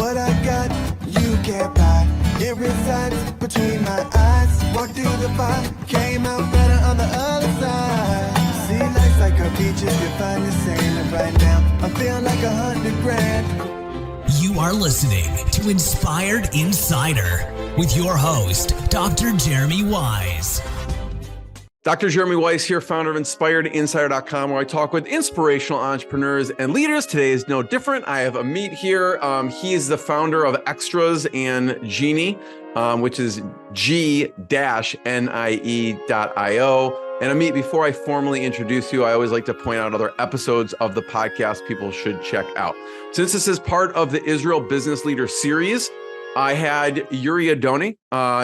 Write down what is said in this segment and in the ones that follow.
What I got, you can't buy. It resides between my eyes. Walked through the fire, came out better on the other side. See, life's like a beach if you find the same. And right now, I'm feeling like 100 grand. You are listening to Inspired Insider with your host, Dr. Jeremy Wise. Dr. Jeremy Weiss here, founder of InspiredInsider.com, where I talk with inspirational entrepreneurs and leaders. Today is no different. I have Amit here. He is the founder of Xtras and G-nie, which is G-nie.io. And Amit, before I formally introduce you, I always like to point out other episodes of the podcast people should check out. Since this is part of the Israel Business Leader series, I had Yuri Adoni.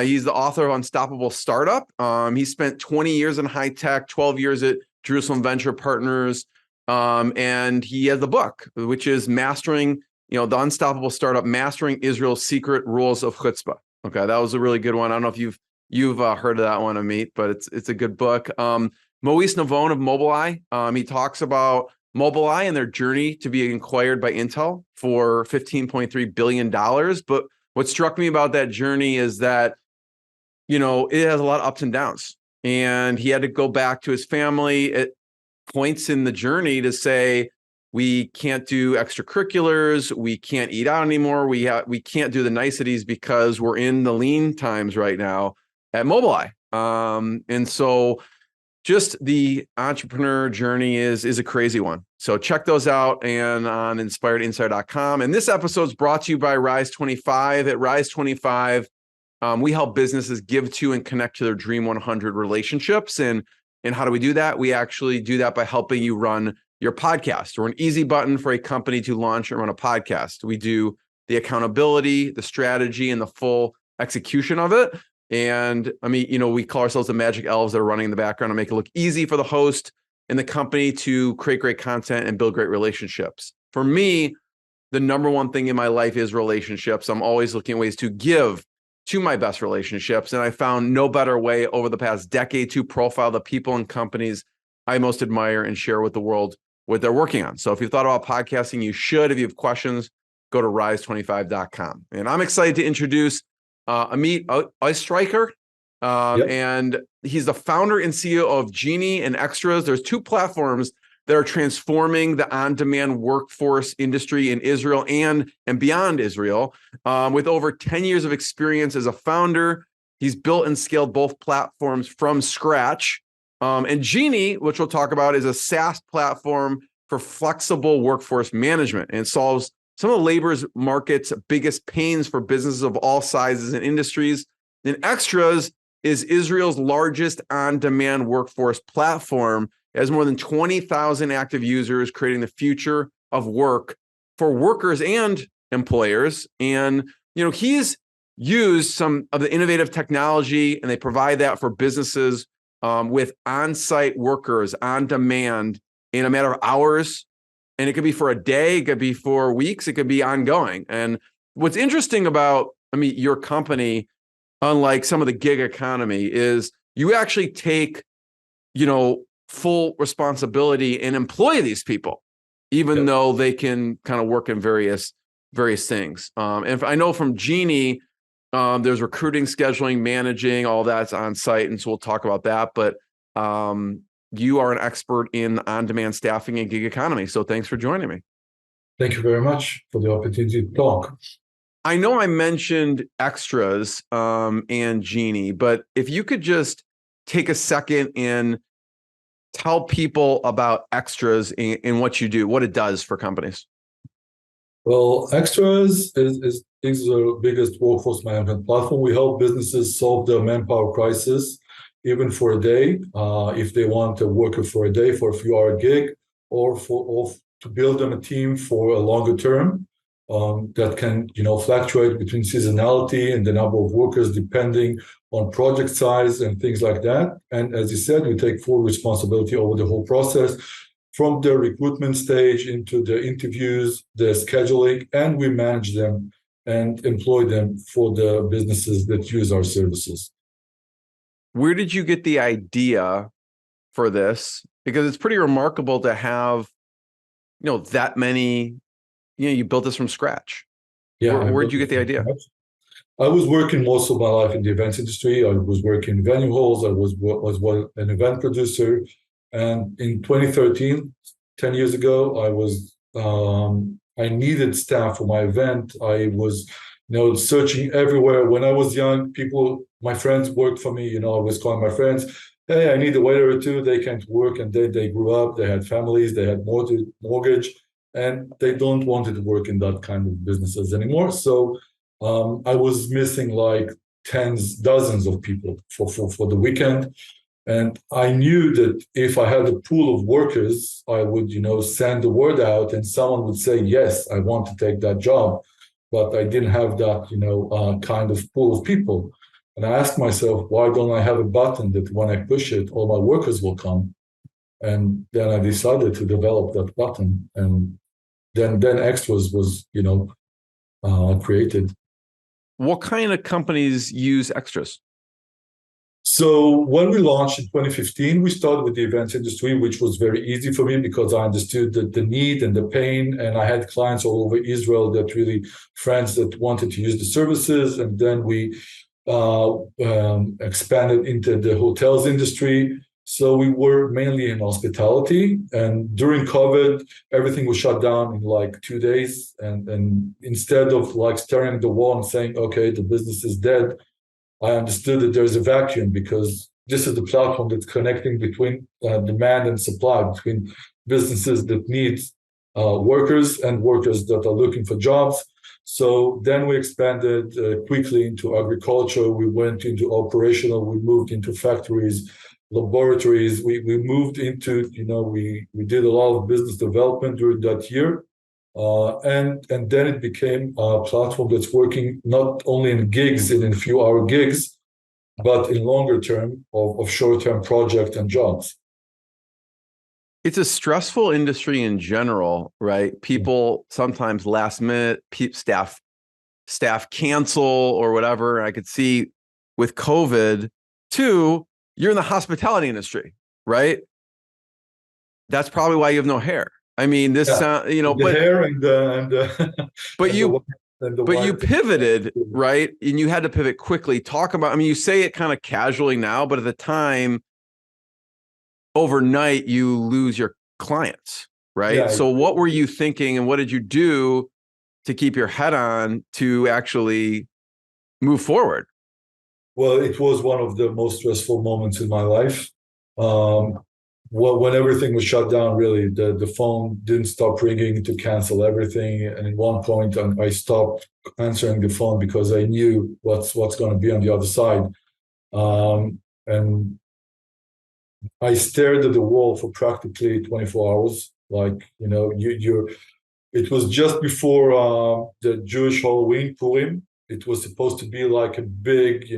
He's the author of Unstoppable Startup. He spent 20 years in high tech, 12 years at Jerusalem Venture Partners. And he has the book, which is Mastering, the Unstoppable Startup, Mastering Israel's Secret Rules of Chutzpah. Okay, that was a really good one. I don't know if you've heard of that one, Amit, but it's a good book. Maurice Navon of Mobileye. He talks about Mobileye and their journey to being acquired by Intel for $15.3 billion. But what struck me about that journey is that, it has a lot of ups and downs. And he had to go back to his family at points in the journey to say, we can't do extracurriculars, we can't eat out anymore, we can't do the niceties because we're in the lean times right now at Mobileye. And so just the entrepreneur journey is a crazy one. So check those out and on inspiredinsider.com. And this episode is brought to you by Rise 25. At Rise 25, we help businesses give to and connect to their Dream 100 relationships. And how do we do that? We actually do that by helping you run your podcast. We're an easy button for a company to launch and run a podcast. We do the accountability, the strategy, and the full execution of it. And we call ourselves the magic elves that are running in the background to make it look easy for the host and the company to create great content and build great relationships. For me, the number one thing in my life is relationships. I'm always looking at ways to give to my best relationships. And I found no better way over the past decade to profile the people and companies I most admire and share with the world what they're working on. So if you've thought about podcasting, you should. If you have questions, go to rise25.com. And I'm excited to introduce Amit Oestreicher, and he's the founder and CEO of G-nie and Xtras. There's two platforms that are transforming the on-demand workforce industry in Israel and beyond Israel. With over 10 years of experience as a founder, he's built and scaled both platforms from scratch. And G-nie, which we'll talk about, is a SaaS platform for flexible workforce management, and it solves some of the labor market's biggest pains for businesses of all sizes and industries. And Xtras is Israel's largest on-demand workforce platform. It has more than 20,000 active users, creating the future of work for workers and employers. And, he's used some of the innovative technology, and they provide that for businesses with on-site workers on demand in a matter of hours. And it could be for a day, it could be for weeks, it could be ongoing. And what's interesting about, your company, unlike some of the gig economy, is you actually take, full responsibility and employ these people, even though they can kind of work in various things. And I know from G-nie, there's recruiting, scheduling, managing, all that's on site. And so we'll talk about that. But you are an expert in on-demand staffing and gig economy. So thanks for joining me. Thank you very much for the opportunity to talk. I know I mentioned Xtras and G-nie, but if you could just take a second and tell people about Xtras and what you do, what it does for companies. Well, Xtras is the biggest workforce management platform. We help businesses solve their manpower crisis, even for a day, if they want a worker for a day, for a few hour gig, or to build them a team for a longer term that can, fluctuate between seasonality and the number of workers depending on project size and things like that. And as you said, we take full responsibility over the whole process, from the recruitment stage into the interviews, the scheduling, and we manage them and employ them for the businesses that use our services. Where did you get the idea for this? Because it's pretty remarkable to have, that many, you built this from scratch. Yeah, Where'd you get the idea? I was working most of my life in the events industry. I was working in venue halls. I was an event producer, and in 2013, 10 years ago, I needed staff for my event. I was, searching everywhere. When I was young, my friends worked for me. I was calling my friends, hey, I need a waiter or two. They can't work, and then they grew up. They had families. They had mortgage, and they don't wanted to work in that kind of businesses anymore. So I was missing like dozens of people for the weekend. And I knew that if I had a pool of workers, I would, send the word out and someone would say, yes, I want to take that job. But I didn't have that, kind of pool of people. And I asked myself, why don't I have a button that when I push it, all my workers will come? And then I decided to develop that button. And then Xtras was, created. What kind of companies use Xtras? So when we launched in 2015, we started with the events industry, which was very easy for me because I understood the need and the pain. And I had clients all over Israel friends that wanted to use the services. And then we expanded into the hotels industry. So we were mainly in hospitality. And during COVID, everything was shut down in like 2 days. And instead of like staring at the wall and saying, okay, the business is dead, I understood that there's a vacuum because this is the platform that's connecting between demand and supply, between businesses that need workers and workers that are looking for jobs. So then we expanded quickly into agriculture. We went into operational. We moved into factories, laboratories. We moved into, we did a lot of business development during that year. And then it became a platform that's working not only in gigs and in few-hour gigs, but in longer term of short-term project and jobs. It's a stressful industry in general, right? People sometimes last minute staff cancel or whatever. I could see with COVID too, you're in the hospitality industry, right? That's probably why you have no hair. I mean, this sound, the hair and the but and you the you pivoted, right? And you had to pivot quickly. Talk about, I mean, you say it kind of casually now, but at the time, overnight, you lose your clients, right? Yeah. So what were you thinking and what did you do to keep your head on to actually move forward? Well, it was one of the most stressful moments in my life. When everything was shut down, really, the phone didn't stop ringing to cancel everything. And at one point, I stopped answering the phone because I knew what's going to be on the other side. And I stared at the wall for practically 24 hours. Like, it was just before the Jewish Halloween, Purim. It was supposed to be like a big,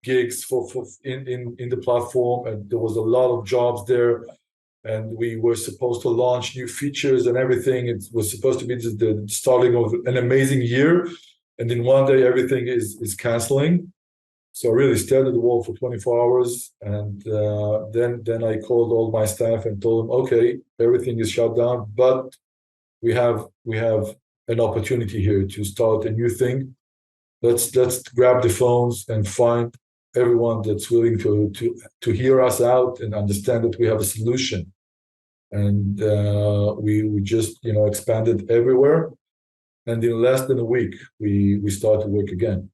gigs for in the platform, and there was a lot of jobs there, and we were supposed to launch new features and everything. It was supposed to be the starting of an amazing year, and in one day everything is canceling. So I really stared at the wall for 24 hours, and then I called all my staff and told them, okay, everything is shut down, but we have an opportunity here to start a new thing. Let's grab the phones and find everyone that's willing to hear us out and understand that we have a solution. And we just expanded everywhere, and in less than a week we started to work again.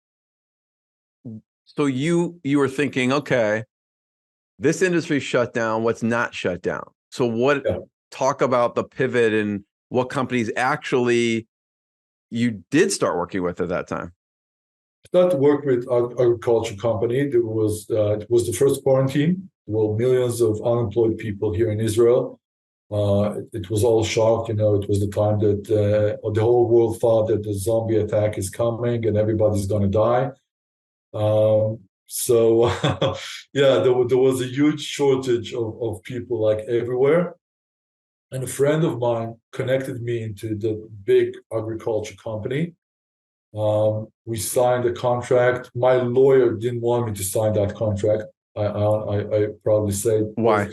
So you were thinking, okay, this industry shut down, what's not shut down? So talk about the pivot and what companies actually you did start working with at that time. Started to work with agriculture company. It was the first quarantine. There were millions of unemployed people here in Israel. It was all shocked. It was the time that the whole world thought that the zombie attack is coming and everybody's going to die. So there was a huge shortage of people like everywhere. And a friend of mine connected me into the big agriculture company. We signed a contract. My lawyer didn't want me to sign that contract. I probably say why?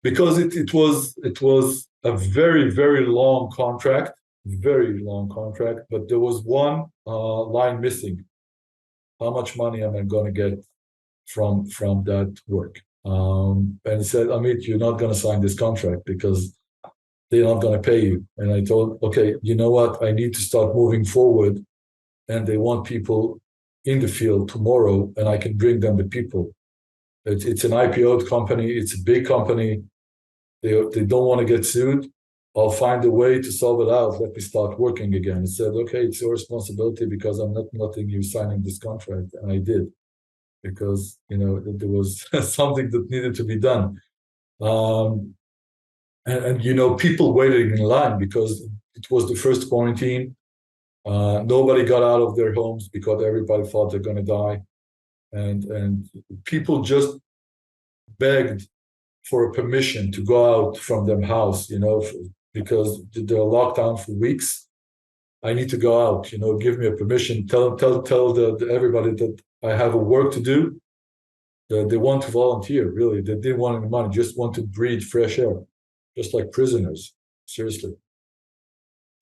Because it was a very, very long contract, very long contract, but there was one line missing. How much money am I going to get from that work? And he said, Amit, you're not going to sign this contract because they're not going to pay you. And I told, okay, you know what? I need to start moving forward, and they want people in the field tomorrow, and I can bring them the people. It's an IPO'd company. It's a big company. They don't want to get sued. I'll find a way to solve it out. Let me start working again. He said, okay, it's your responsibility because I'm not letting you signing this contract. And I did, because, there was something that needed to be done. And people waited in line because it was the first quarantine. Nobody got out of their homes because everybody thought they're going to die. And people just begged for a permission to go out from their house, because they're locked down for weeks. I need to go out, give me a permission. Tell everybody that I have a work to do. They want to volunteer, really. They didn't want any money, just want to breathe fresh air, just like prisoners, seriously.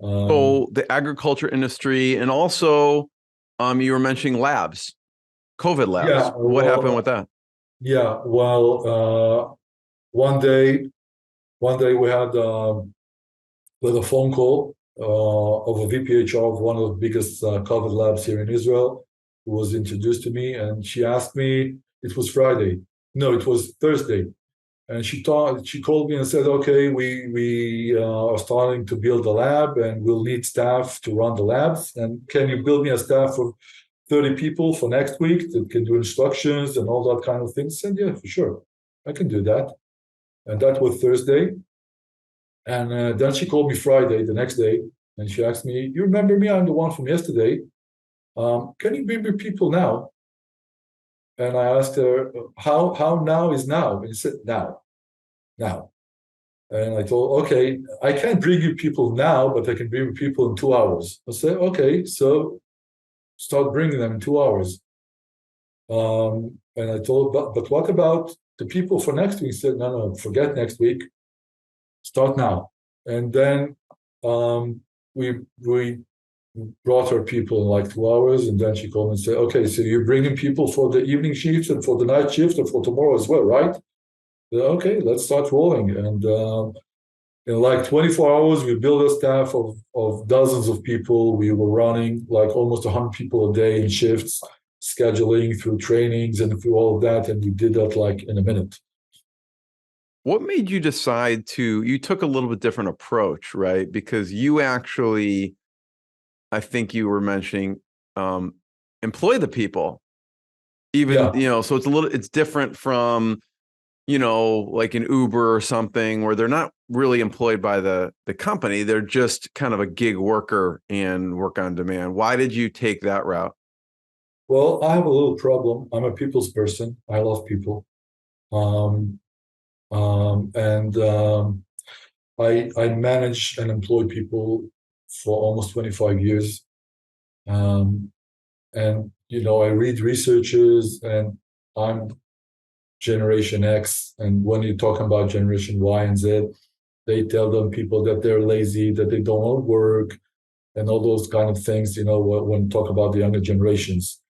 So the agriculture industry, and also you were mentioning labs, COVID labs. Yeah, what happened with that? Yeah, well, one day we had a phone call of a VPHR of one of the biggest COVID labs here in Israel, who was introduced to me, and she asked me, it was Friday. No, it was Thursday. And she called me and said, okay, we are starting to build a lab and we'll need staff to run the labs. And can you build me a staff of 30 people for next week that can do instructions and all that kind of things? And yeah, for sure, I can do that. And that was Thursday. And then she called me Friday, the next day, and she asked me, you remember me? I'm the one from yesterday. Can you bring me people now? And I asked her, how now is now? And she said, now. And I told, okay, I can't bring you people now, but I can bring you people in 2 hours. I said, okay, so start bringing them in 2 hours. And I told, but what about the people for next week? He said, no, forget next week. Start now. And then we brought her people in like 2 hours, and then she called me and said, okay, so you're bringing people for the evening shifts and for the night shift and for tomorrow as well, right? Said, okay, let's start rolling. And in like 24 hours, we built a staff of dozens of people. We were running like almost 100 people a day in shifts, scheduling through trainings and through all of that. And we did that like in a minute. What made you decide you took a little bit different approach, right? Because you actually, I think you were mentioning, employ the people, even, so it's different from, like an Uber or something where they're not really employed by the company. They're just kind of a gig worker and work on demand. Why did you take that route? Well, I have a little problem. I'm a people's person. I love people. I manage and employ people for almost 25 years. And, I read researchers, and I'm Generation X. And when you're talking about Generation Y and Z, they tell them people that they're lazy, that they don't want to work, and all those kind of things, when you talk about the younger generations.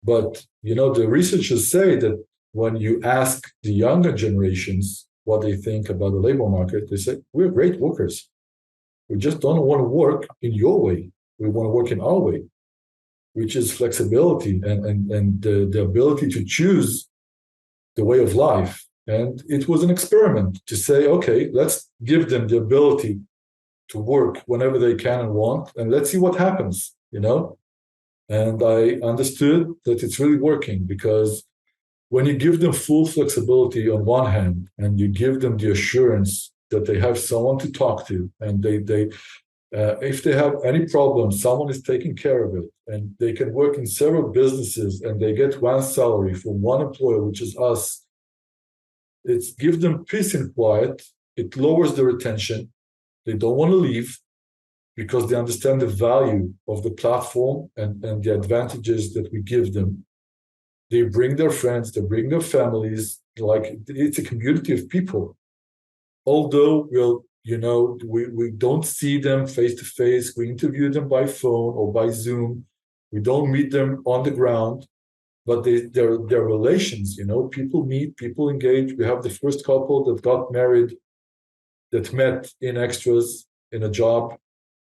But, the researchers say that when you ask the younger generations what they think about the labor market, they say, we're great workers. We just don't want to work in your way. We want to work in our way, which is flexibility and the ability to choose the way of life. And it was an experiment to say, okay, let's give them the ability to work whenever they can and want, and let's see what happens, And I understood that it's really working, because when you give them full flexibility on one hand, and you give them the assurance that they have someone to talk to, and if they have any problem, someone is taking care of it, and they can work in several businesses, and they get one salary from one employer, which is us. It gives them peace and quiet. It lowers their retention. They don't want to leave because they understand the value of the platform and the advantages that we give them. They bring their friends, they bring their families, like it's a community of people. Although we don't see them face to face. We interview them by phone or by Zoom. We don't meet them on the ground, but they're relations. People meet, people engage. We have the first couple that got married that met in Extras in a job.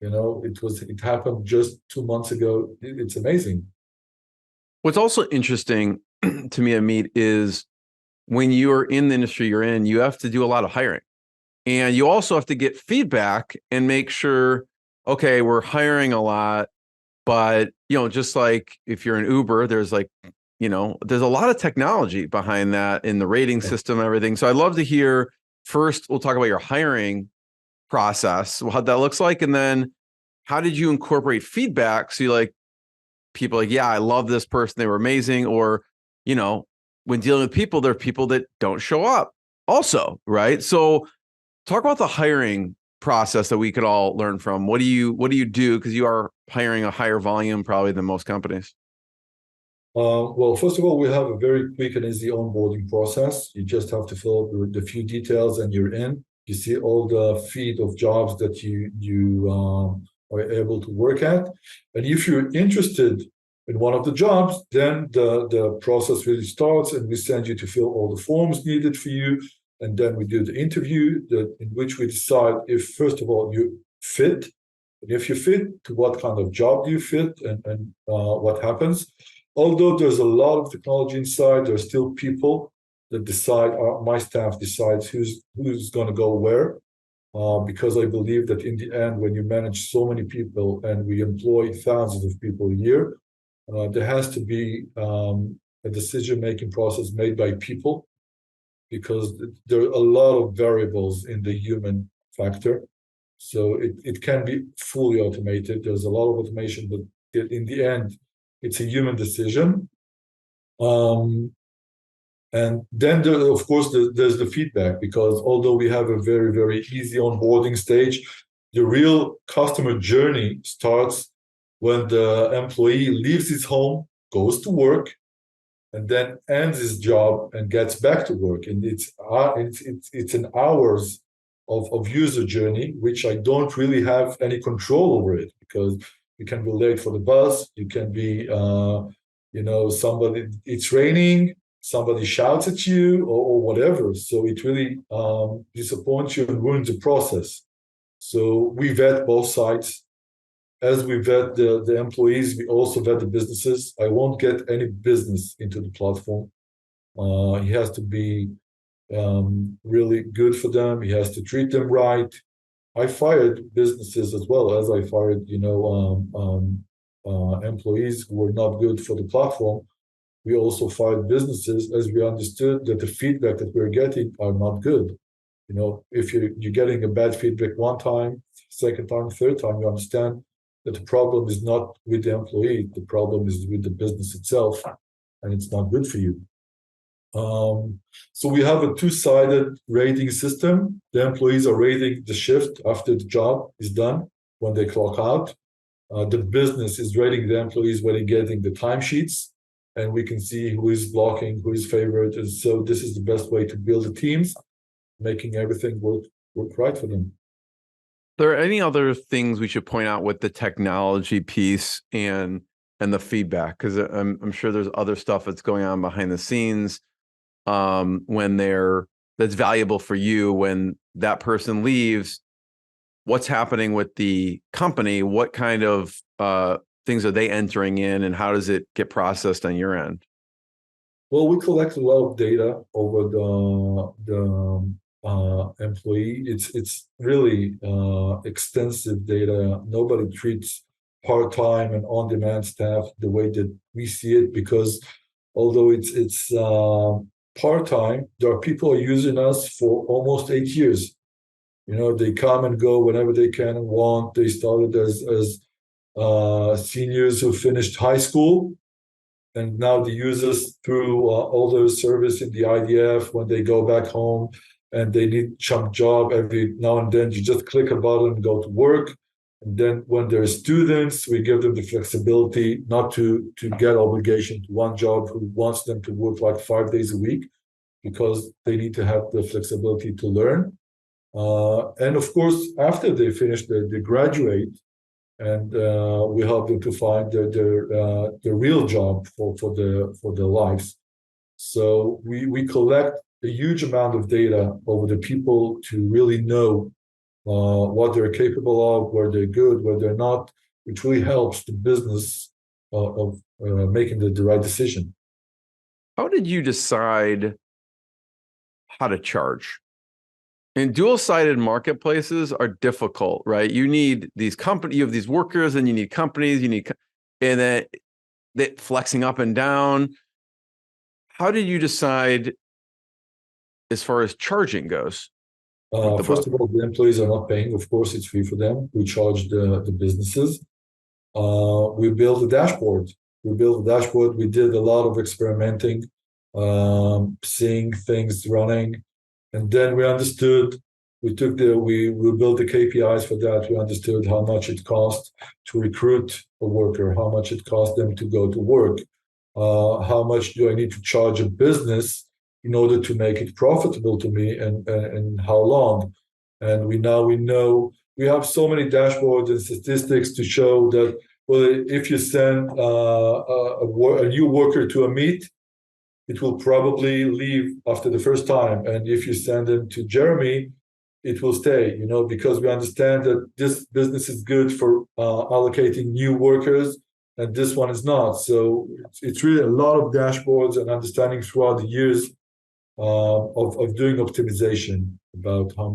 It happened just 2 months ago. It's amazing. What's also interesting to me, Amit, is when you're in the industry you're in, you have to do a lot of hiring. And you also have to get feedback and make sure, okay, we're hiring a lot, but, just like if you're an Uber, there's there's a lot of technology behind that in the rating system and everything. So I'd love to hear, first, we'll talk about your hiring process, how that looks like. And then how did you incorporate feedback? So people yeah, I love this person. They were amazing. Or, when dealing with people, there are people that don't show up also, right? So talk about the hiring process that we could all learn from. What do you do? Because you are hiring a higher volume probably than most companies. Well, first of all, we have a very quick and easy onboarding process. You just have to fill out the few details and you're in. You see all the feed of jobs that you are able to work at. And if you're interested in one of the jobs, then the process really starts and we send you to fill all the forms needed for you. And then we do the interview in which we decide if, first of all, you fit. And if you fit, to what kind of job do you fit and what happens. Although there's a lot of technology inside, there's still people that decide, my staff decides who's going to go where. Because I believe that in the end, when you manage so many people and we employ thousands of people a year, there has to be a decision-making process made by people, because there are a lot of variables in the human factor. So it can be fully automated. There's a lot of automation, but in the end, it's a human decision. And then, of course, there's the feedback, because although we have a very, very easy onboarding stage, the real customer journey starts when the employee leaves his home, goes to work, and then ends his job and gets back to work. And it's an hours of user journey, which I don't really have any control over it, because you can be late for the bus, you can be, it's raining, somebody shouts at you or whatever. So it really disappoints you and ruins the process. So we vet both sides. As we vet the employees, we also vet the businesses. I won't get any business into the platform. He has to be really good for them. He has to treat them right. I fired businesses as well as I fired, employees who were not good for the platform. We also fired businesses as we understood that the feedback that we're getting are not good. If you're getting a bad feedback one time, second time, third time, you understand that the problem is not with the employee, the problem is with the business itself, and it's not good for you. So we have a two-sided rating system. The employees are rating the shift after the job is done when they clock out. The business is rating the employees when they're getting the timesheets, and we can see who is blocking, who is favored. And so this is the best way to build the teams, making everything work right for them. Are there any other things we should point out with the technology piece and the feedback? Because I'm sure there's other stuff that's going on behind the scenes that's valuable for you when that person leaves. What's happening with the company? What kind of things are they entering in, and how does it get processed on your end? Well, we collect a lot of data over the employee. It's really extensive data. Nobody treats part-time and on-demand staff the way that we see it, because although it's part-time, there are people using us for almost 8 years. They come and go whenever they can and want. They started as seniors who finished high school, and now they use us through all their service in the IDF. When they go back home and they need some job, every now and then you just click a button and go to work. And then when they're students, we give them the flexibility not to get obligation to one job who wants them to work like 5 days a week, because they need to have the flexibility to learn. And of course, after they finish, they graduate, and we help them to find their real job for their lives. So we collect a huge amount of data over the people to really know what they're capable of, where they're good, where they're not, which really helps the business of making the right decision. How did you decide how to charge? And dual-sided marketplaces are difficult, right? You need these companies, you have these workers, and you need companies, and then that flexing up and down. How did you decide as far as charging goes? First of all, the employees are not paying. Of course, it's free for them. We charge the businesses. We built a dashboard. We did a lot of experimenting, seeing things running. And then we understood, we built the KPIs for that. We understood how much it costs to recruit a worker, how much it costs them to go to work, how much do I need to charge a business in order to make it profitable to me, and how long. And we know we have so many dashboards and statistics to show that, well, if you send a new worker to a meet, it will probably leave after the first time. And if you send them to Jeremy, it will stay, because we understand that this business is good for allocating new workers, and this one is not. So it's really a lot of dashboards and understanding throughout the years of doing optimization about how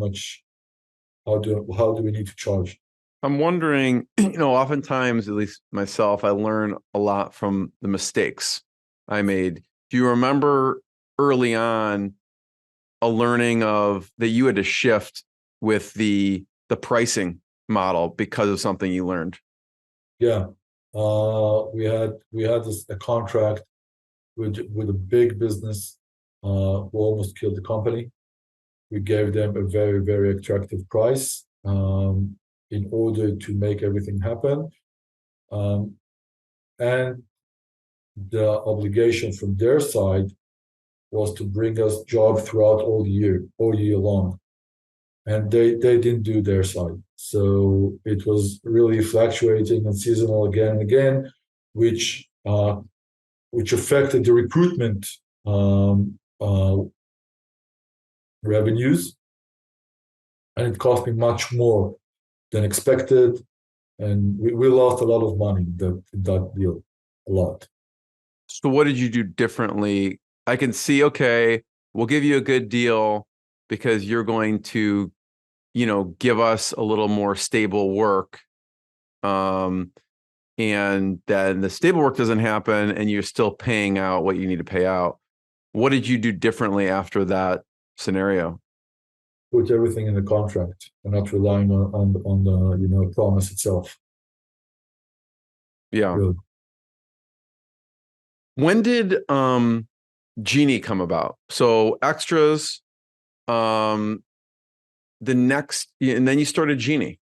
do we need to charge. I'm wondering, oftentimes, at least myself, I learn a lot from the mistakes I made. Do you remember early on a learning of that you had to shift with the pricing model because of something you learned? Yeah, we had a contract with a big business who almost killed the company. We gave them a very, very attractive price in order to make everything happen, and the obligation from their side was to bring us job throughout all year long, and they didn't do their side. So it was really fluctuating and seasonal again and again, which affected the recruitment revenues, and it cost me much more than expected, and we lost a lot of money in that deal, a lot. So what did you do differently? I can see, okay, we'll give you a good deal because you're going to, give us a little more stable work. And then the stable work doesn't happen and you're still paying out what you need to pay out. What did you do differently after that scenario? Put everything in the contract and not relying on the promise itself. Yeah. Really. When did G-nie come about? So Xtras, and then you started G-nie.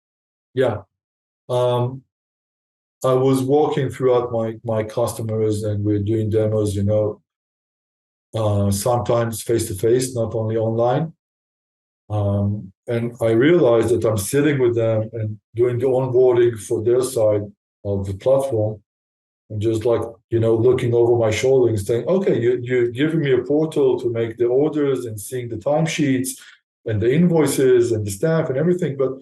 Yeah. I was walking throughout my customers, and we're doing demos, sometimes face to face, not only online. And I realized that I'm sitting with them and doing the onboarding for their side of the platform, and just looking over my shoulder and saying, okay, you're giving me a portal to make the orders and seeing the timesheets and the invoices and the staff and everything, but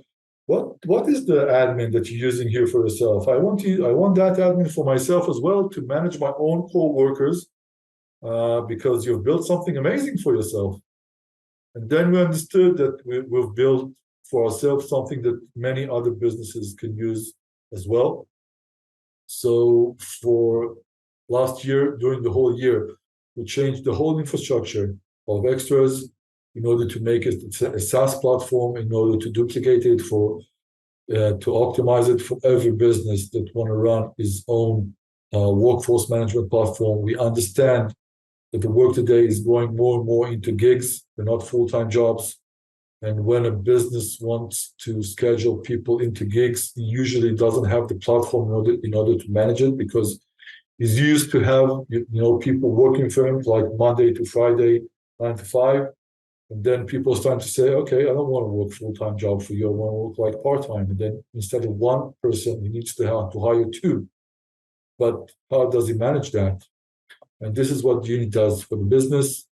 what is the admin that you're using here for yourself? I want that admin for myself as well, to manage my own co-workers, because you've built something amazing for yourself. And then we understood that we've built for ourselves something that many other businesses can use as well. So for last year, during the whole year, we changed the whole infrastructure of Xtras in order to make it a SaaS platform, in order to duplicate it to optimize it for every business that want to run his own workforce management platform. We understand that the work today is going more and more into gigs. They're not full-time jobs. And when a business wants to schedule people into gigs, he usually doesn't have the platform in order to manage it, because he's used to have people working for him like Monday to Friday, 9 to 5. And then people start to say, okay, I don't want to work full-time job for you. I want to work like part-time. And then instead of one person, he needs to have to hire two. But how does he manage that? And this is what G-nie does for the business.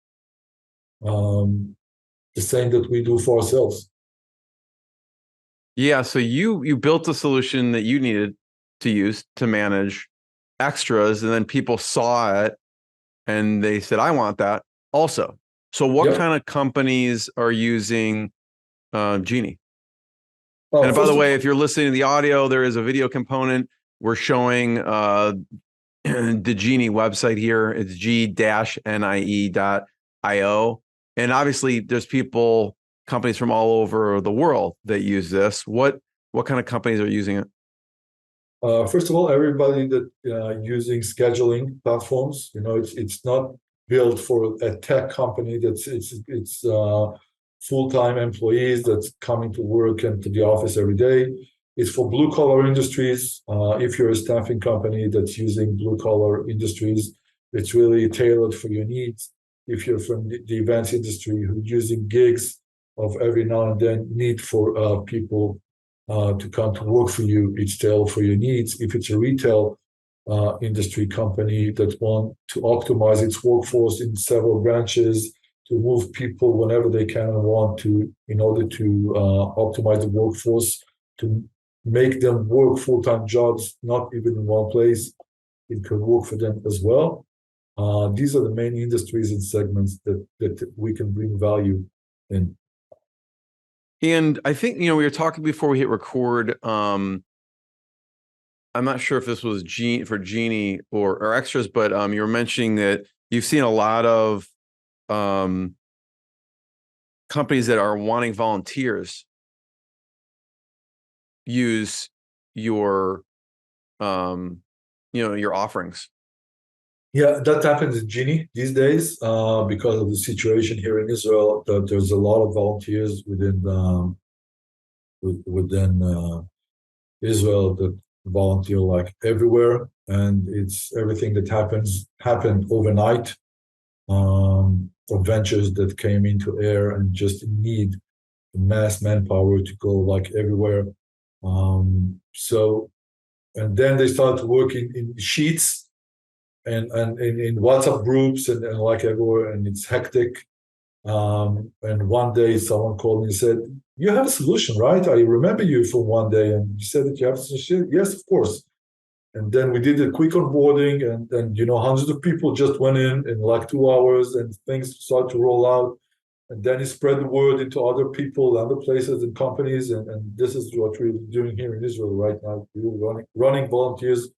The same that we do for ourselves. Yeah. So you built a solution that you needed to use to manage extras, and then people saw it and they said, I want that also. So what kind of companies are using G-nie? And by the way, if you're listening to the audio, there is a video component. We're showing the G-nie website here. It's g-nie.io. And obviously there's companies from all over the world that use this. What kind of companies are using it? First of all, everybody that using scheduling platforms, it's not built for a tech company. It's full-time employees that's coming to work and to the office every day. It's for blue-collar industries. If you're a staffing company that's using blue-collar industries, it's really tailored for your needs. If you're from the events industry who's using gigs of every now and then need for people to come to work for you, it's tailored for your needs. If it's a retail industry company that want to optimize its workforce in several branches, to move people whenever they can and want to, in order to optimize the workforce, to make them work full-time jobs, not even in one place, it could work for them as well. These are the main industries and segments that we can bring value in. And I think, we were talking before we hit record. I'm not sure if this was for G-nie or extras, but you were mentioning that you've seen a lot of companies that are wanting volunteers use your your offerings. Yeah, that happens in G-nie these days because of the situation here in Israel. There's a lot of volunteers within Israel that volunteer like everywhere, and it's everything that happened overnight. Adventures that came into air and just need mass manpower to go like everywhere. And then they start working in sheets and in WhatsApp groups and like everywhere, and it's hectic. And one day someone called me and said, you have a solution, right? I remember you from one day and you said that you have a solution. Yes, of course. And then we did a quick onboarding and hundreds of people just went in like 2 hours and things started to roll out. And then it spread the word into other people, other places and companies. And this is what we're doing here in Israel right now. We're running volunteers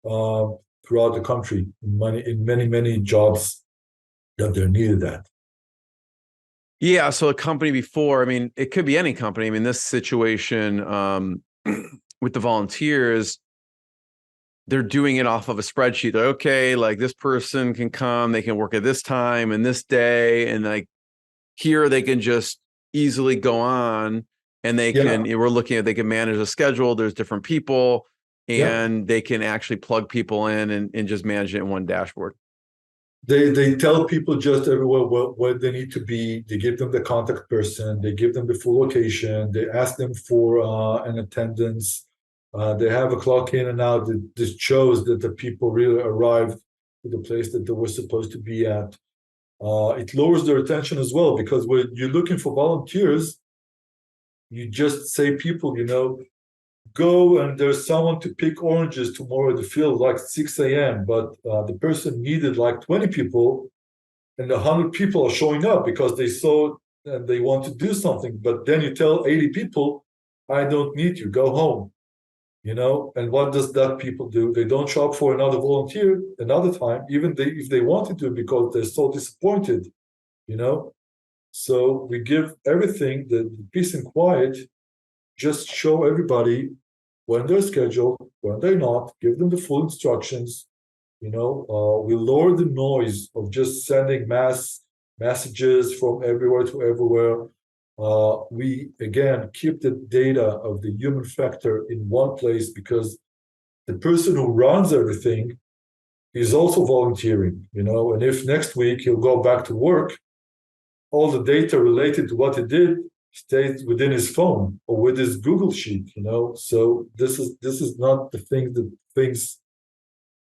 throughout the country in many jobs that they're needed at. Yeah, so a company before, it could be any company. This situation with the volunteers, they're doing it off of a spreadsheet. They're okay, like this person can come, they can work at this time and this day, and like here they can just easily go on and they can, we're looking at, they can manage a schedule. There's different people and they can actually plug people in and just manage it in one dashboard. They tell people just everywhere where they need to be. They give them the contact person. They give them the full location. They ask them for an attendance. They have a clock in and out that shows that the people really arrived to the place that they were supposed to be at. It lowers their attention as well, because when you're looking for volunteers, you just say people, go and there's someone to pick oranges tomorrow at the field like 6 a.m. But the person needed like 20 people and 100 people are showing up because they saw and they want to do something. But then you tell 80 people, I don't need you, go home. And what does that people do? They don't show up for another volunteer another time, even if they wanted to, because they're so disappointed, So we give everything, the peace and quiet, just show everybody when they're scheduled, when they're not, give them the full instructions. We lower the noise of just sending mass messages from everywhere to everywhere. We, again, keep the data of the human factor in one place, because the person who runs everything is also volunteering, and if next week he'll go back to work, all the data related to what he did stays within his phone or with his Google Sheet, So this is not the thing that things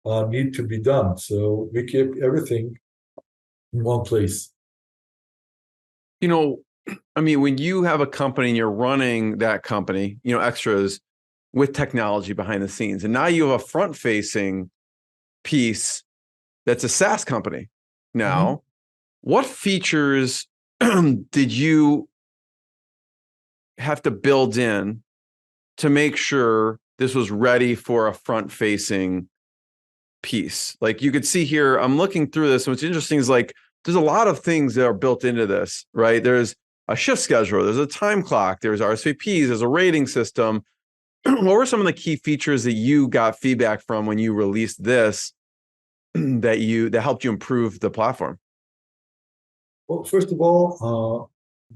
need to be done. So we keep everything in one place. When you have a company and you're running that company, Xtras, with technology behind the scenes, and now you have a front-facing piece that's a SaaS company now, what features did you have to build in to make sure this was ready for a front-facing piece? Like you could see here, I'm looking through this, and what's interesting is like there's a lot of things that are built into this, right? There's a shift scheduler, there's a time clock, there's RSVPs, there's a rating system. What were some of the key features that you got feedback from when you released this that helped you improve the platform? Well, first of all,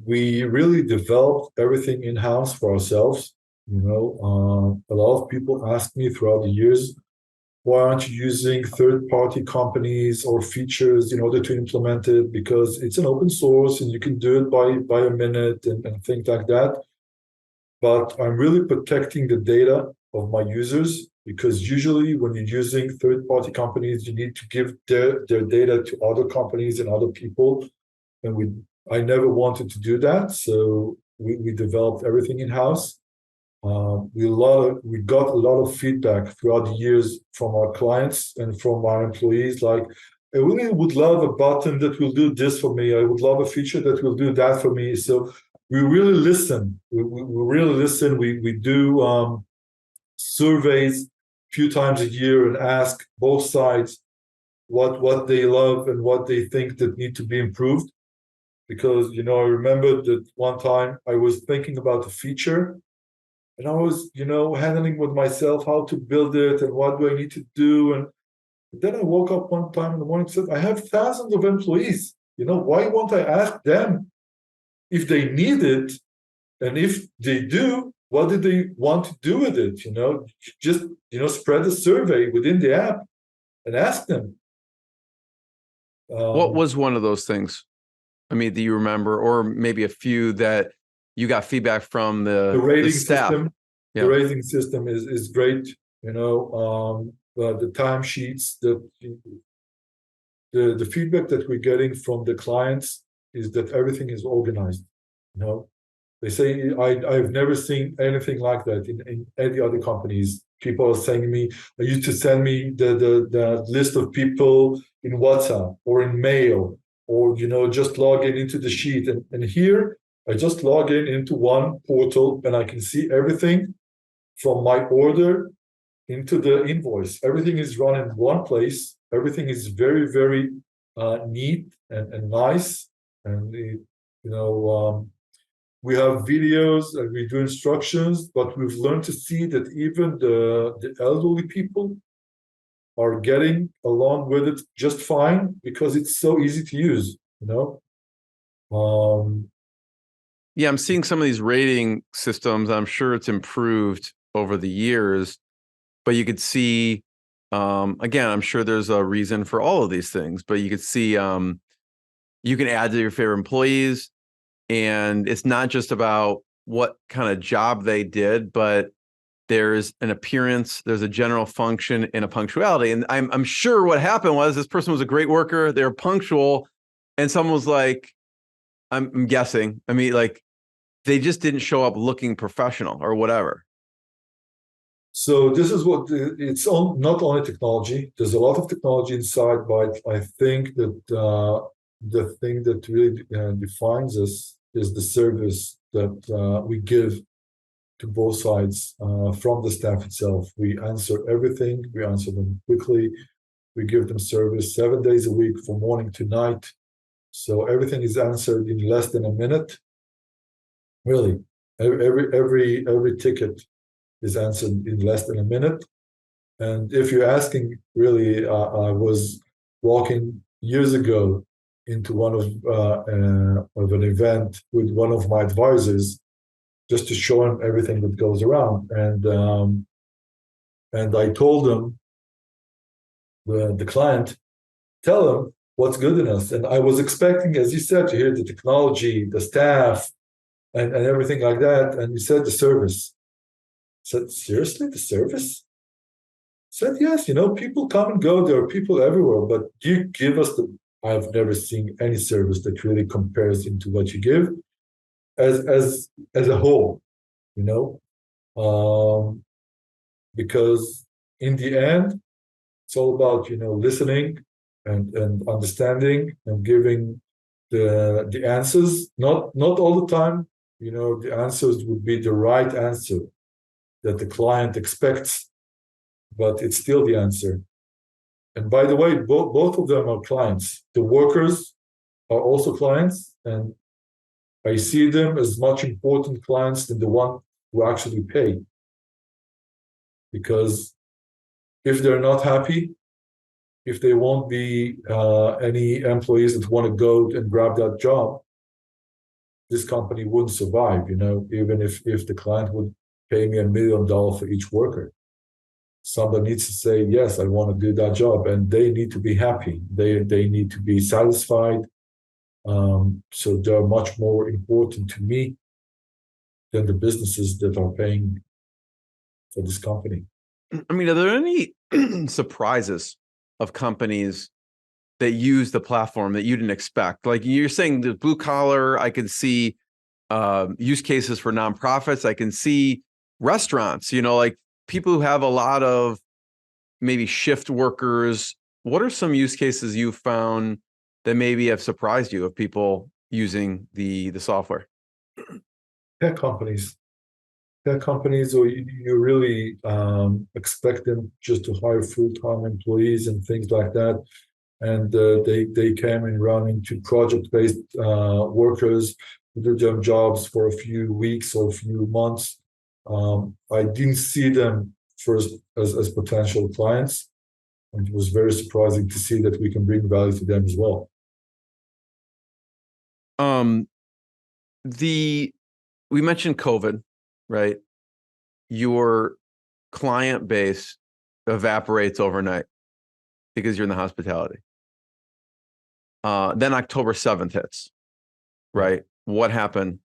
we really developed everything in-house for ourselves. A lot of people ask me throughout the years, why aren't you using third-party companies or features in order to implement it? Because it's an open source and you can do it by a minute and things like that. But I'm really protecting the data of my users, because usually when you're using third-party companies, you need to give their data to other companies and other people. And I never wanted to do that. So we developed everything in-house. We got a lot of feedback throughout the years from our clients and from our employees, like, I really would love a button that will do this for me. I would love a feature that will do that for me. So we really listen. We really listen. We do surveys a few times a year and ask both sides what they love and what they think that need to be improved. Because, I remember that one time I was thinking about a feature, and I was, handling with myself how to build it and what do I need to do. And then I woke up one time in the morning and said, I have thousands of employees. Why won't I ask them if they need it? And if they do, what do they want to do with it? Just, spread a survey within the app and ask them. What was one of those things? Do you remember, or maybe a few that you got feedback from the rating staff? System? Yeah. The rating system is great. The timesheets, the feedback that we're getting from the clients is that everything is organized. They say I've never seen anything like that in any other companies. People are saying to me, I used to send me the list of people in WhatsApp or in mail, or just log into the sheet. And here I just log into one portal and I can see everything from my order into the invoice. Everything is run in one place. Everything is very, very neat and nice. And we have videos and we do instructions, but we've learned to see that even the elderly people are getting along with it just fine, because it's so easy to use. Yeah, I'm seeing some of these rating systems. I'm sure it's improved over the years, but you could see, again, I'm sure there's a reason for all of these things, but you could see you can add to your favorite employees, and it's not just about what kind of job they did, but there's an appearance, there's a general function, and a punctuality. And I'm sure what happened was this person was a great worker, they're punctual, and someone was like, I'm guessing, they just didn't show up looking professional or whatever. So this is what it's on. Not only technology. There's a lot of technology inside, but I think that the thing that really defines us is the service that we give to both sides from the staff itself. We answer everything. We answer them quickly. We give them service 7 days a week from morning to night. So everything is answered in less than a minute. Really, every ticket is answered in less than a minute. And if you're asking, really, I was walking years ago into one of an event with one of my advisors, just to show him everything that goes around. And I told him, the client, tell him what's good in us. And I was expecting, as you said, to hear the technology, the staff, and everything like that. And you said the service. I said, seriously, the service? I said, yes, people come and go. There are people everywhere, but you give us I've never seen any service that really compares into what you give as a whole, you know. Because in the end, it's all about listening and understanding and giving the answers. Not all the time, the answers would be the right answer that the client expects, but it's still the answer. And by the way, both of them are clients. The workers are also clients, and I see them as much important clients than the one who actually pay. Because if they're not happy, if they won't be any employees that want to go and grab that job, this company wouldn't survive, even if the client would pay me $1 million for each worker. Somebody needs to say, yes, I want to do that job, and they need to be happy. They need to be satisfied. So they're much more important to me than the businesses that are paying for this company. I mean, are there any surprises of companies that use the platform that you didn't expect? Like you're saying, the blue collar, I can see use cases for nonprofits. I can see restaurants, like people who have a lot of maybe shift workers. What are some use cases you found that maybe have surprised you of people using the software? Tech companies. Or you really expect them just to hire full-time employees and things like that. And they came and run into project-based workers who do their jobs for a few weeks or a few months. I didn't see them first as potential clients, and it was very surprising to see that we can bring value to them as well. We mentioned COVID, right? Your client base evaporates overnight because you're in the hospitality. Then October 7th hits, right? What happened?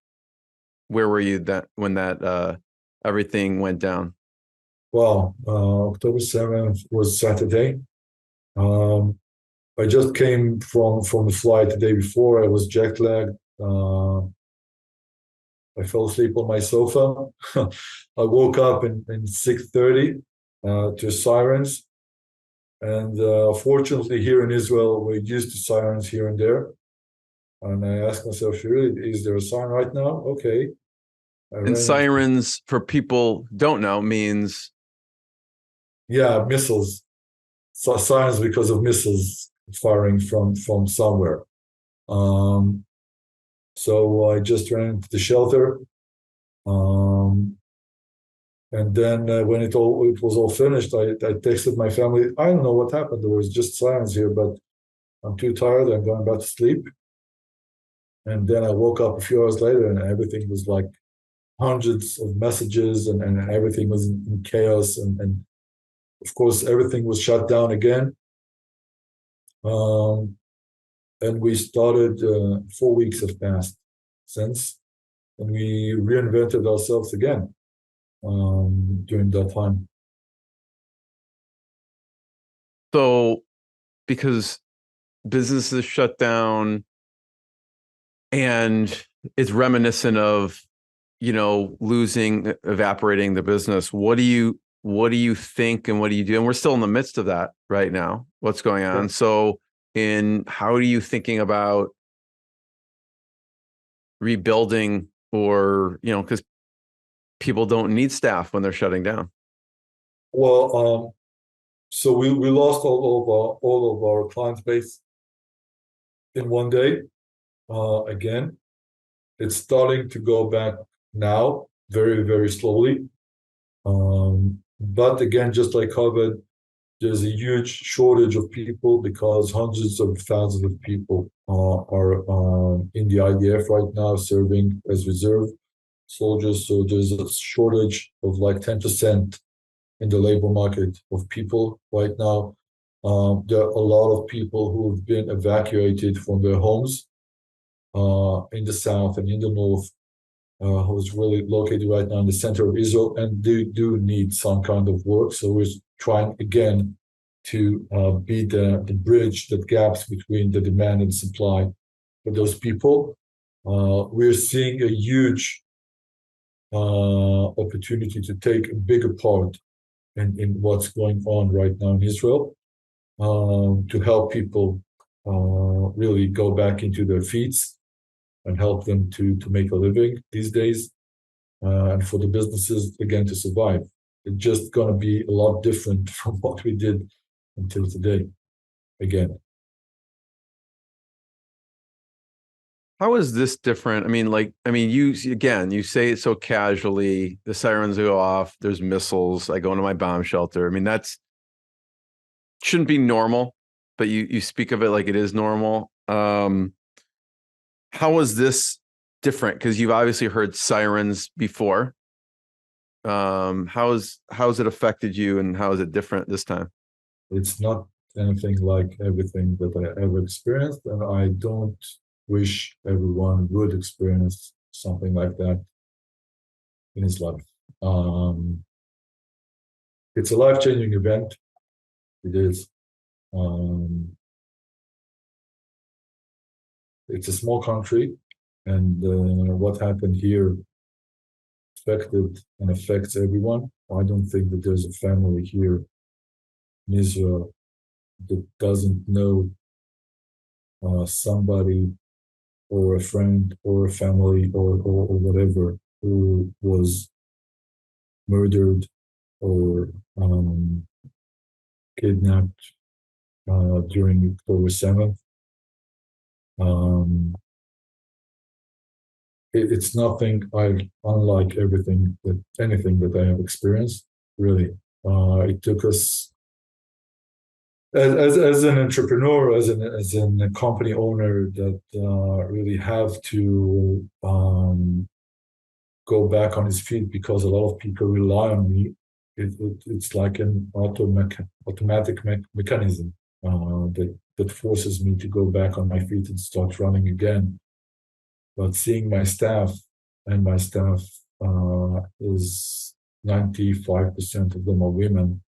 Where were you when that everything went down? Well, October 7th was Saturday. I just came from the flight the day before. I was jet lagged. I fell asleep on my sofa. I woke up in 6:30 to sirens. And fortunately, here in Israel, we're used to sirens here and there. And I asked myself, really, is there a siren right now? Okay. And sirens, for people don't know, means? Yeah, missiles. So sirens because of missiles firing from somewhere. So I just ran into the shelter. And then when it was all finished, I texted my family. I don't know what happened. There was just silence here, but I'm too tired. I'm going back to sleep. And then I woke up a few hours later, and everything was like hundreds of messages, and everything was in chaos. And of course, everything was shut down again. And we started, 4 weeks have passed since, and we reinvented ourselves again during that time. So, because businesses shut down, and it's reminiscent of, evaporating the business. What do you think, and what do you do? And we're still in the midst of that right now. What's going on? Sure. So, how are you thinking about rebuilding, or, because people don't need staff when they're shutting down? Well, so we lost all of our client base in one day. Again, it's starting to go back now, very, very slowly. But again, just like COVID, there's a huge shortage of people because hundreds of thousands of people are in the IDF right now serving as reserve soldiers. So there's a shortage of like 10% in the labor market of people right now. There are a lot of people who have been evacuated from their homes in the south and in the north, who's really located right now in the center of Israel, and they do need some kind of work. So we're trying again to be the bridge, that gaps between the demand and supply for those people. We're seeing a huge opportunity to take a bigger part in what's going on right now in Israel, to help people really go back into their feet and help them to make a living these days, and for the businesses again to survive. It's just going to be a lot different from what we did until today again. How is this different? You say it so casually, the sirens go off, there's missiles, I go into my bomb shelter. I mean, that's shouldn't be normal, but you speak of it like it is normal. How is this different? Because you've obviously heard sirens before. How's it affected you, and how is it different this time? It's not anything like everything that I ever experienced, and I don't wish everyone would experience something like that in his life. It's a life-changing event. It is. It's a small country, and what happened here affected and affects everyone. I don't think that there's a family here in Israel that doesn't know somebody or a friend or a family or whatever who was murdered or kidnapped during October 7th. It's nothing unlike anything that I have experienced. Really, it took us as an entrepreneur, as a company owner, that really have to go back on his feet, because a lot of people rely on me. It's like an automatic mechanism that forces me to go back on my feet and start running again. But seeing my staff, and my staff is 95% of them are women,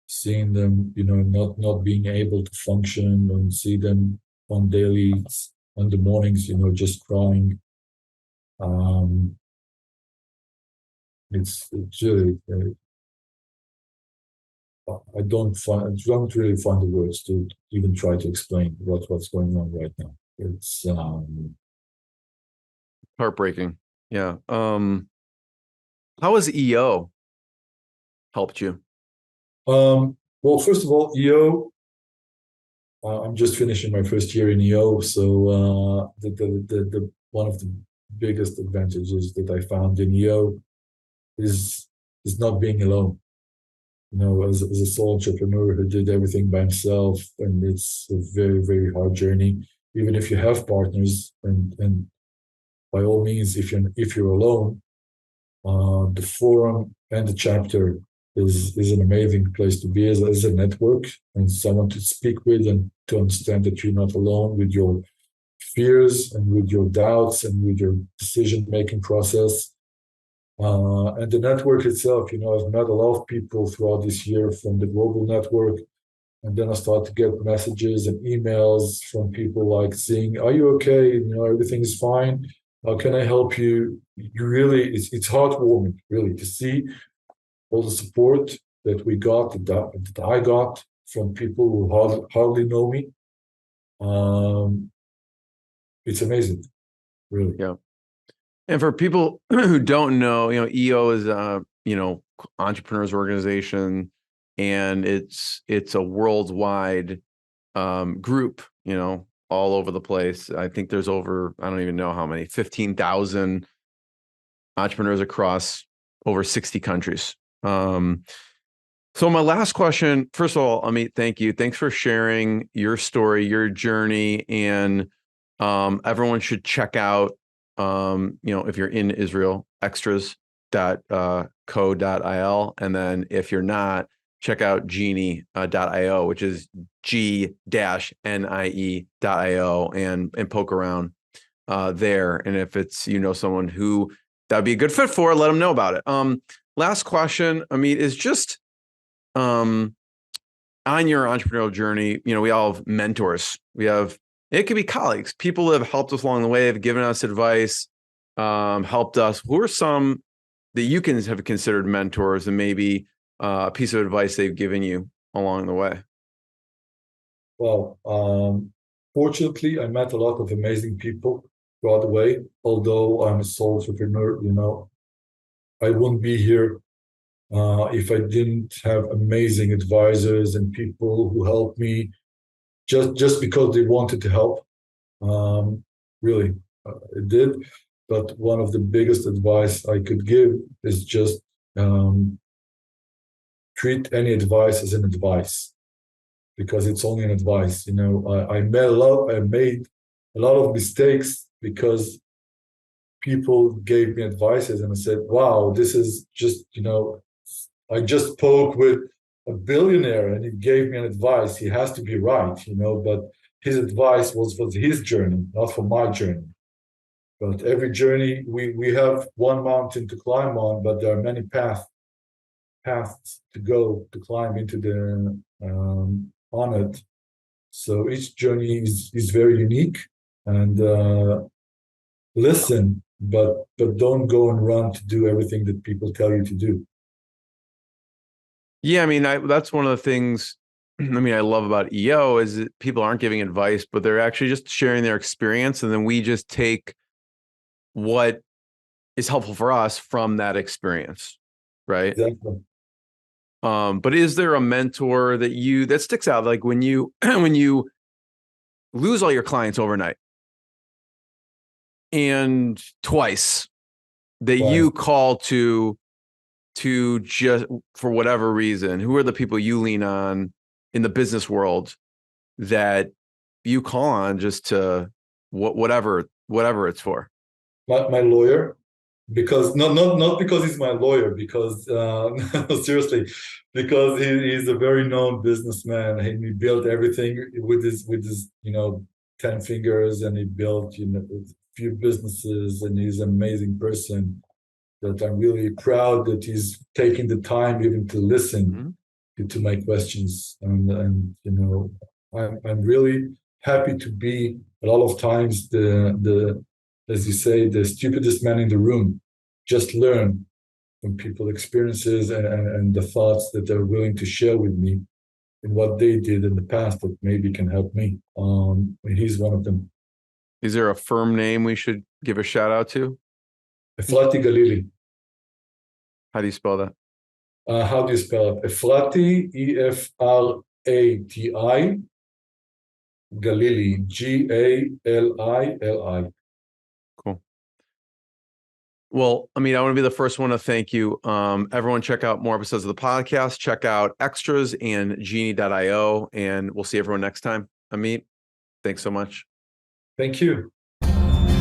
seeing them, not being able to function, and see them on the mornings, just crying. It's really, I don't really find the words to even try to explain what's going on right now. It's Heartbreaking. Yeah. How has EO helped you? Well, first of all, EO, I'm just finishing my first year in EO, so the one of the biggest advantages that I found in EO is not being alone. As a sole entrepreneur who did everything by himself, and it's a very, very hard journey. Even if you have partners, and by all means, if you're alone, the forum and the chapter is an amazing place to be as a network, and someone to speak with, and to understand that you're not alone with your fears and with your doubts and with your decision-making process. And the network itself, I've met a lot of people throughout this year from the global network, and then I start to get messages and emails from people like saying, "Are you okay? Everything's fine. How can I help you?" You really, it's heartwarming, really, to see all the support that we got, that I got from people who hardly know me. It's amazing, really. Yeah. And for people who don't know, EO is entrepreneurs organization, and it's a worldwide group, all over the place. I think there's over, I don't even know how many, 15,000 entrepreneurs across over 60 countries. So my last question, first of all, Amit, thank you. Thanks for sharing your story, your journey, and everyone should check out, if you're in Israel, xtras.co.il. And then if you're not, check out G-nie.io, which is G-nie.io, and poke around there. And if it's, someone who that'd be a good fit for, let them know about it. Last question, Amit, is just on your entrepreneurial journey, we all have mentors. It could be colleagues, people that have helped us along the way, have given us advice, helped us. Who are some that you can have considered mentors, and maybe a piece of advice they've given you along the way? Well, fortunately, I met a lot of amazing people throughout the way. Although I'm a sole entrepreneur, I wouldn't be here if I didn't have amazing advisors and people who helped me just because they wanted to help. Really, it did. But one of the biggest advice I could give is just treat any advice as an advice, because it's only an advice. I made a lot of mistakes because people gave me advices, and I said, wow, this is just, I just spoke with a billionaire and he gave me an advice. He has to be right, but his advice was for his journey, not for my journey. But every journey, we have one mountain to climb on, but there are many paths to go to climb into the on it. So each journey is very unique, and listen, but don't go and run to do everything that people tell you to do. Yeah, that's one of the things I love about EO is that people aren't giving advice, but they're actually just sharing their experience, and then we just take what is helpful for us from that experience, right? Exactly. But is there a mentor that sticks out, like when you lose all your clients overnight, and twice that you call to just for whatever reason? Who are the people you lean on in the business world that you call on just to whatever it's for? My lawyer, because not because he's my lawyer, because seriously, because he's a very known businessman, and he built everything with his 10 fingers, and he built a few businesses, and he's an amazing person that I'm really proud that he's taking the time even to listen to my questions, and I'm really happy to be a lot of times the as you say, the stupidest man in the room. Just learn from people's experiences and the thoughts that they're willing to share with me and what they did in the past that maybe can help me. He's one of them. Is there a firm name we should give a shout out to? Efrati Galili. How do you spell that? How do you spell it? Efrati, E-F-R-A-T-I, Galili, G-A-L-I-L-I. Cool. Well, I want to be the first one to thank you. Everyone check out more episodes of the podcast. Check out Xtras and G-nie.io, and we'll see everyone next time. Amit, thanks so much. Thank you.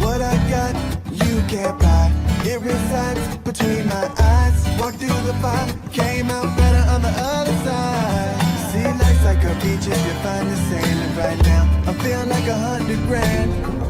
What I got, you can't buy. It resides between my eyes. Walked through the fire, came out better on the other side. See, life's like a beach if you find the sailing right now. I feel like $100 grand.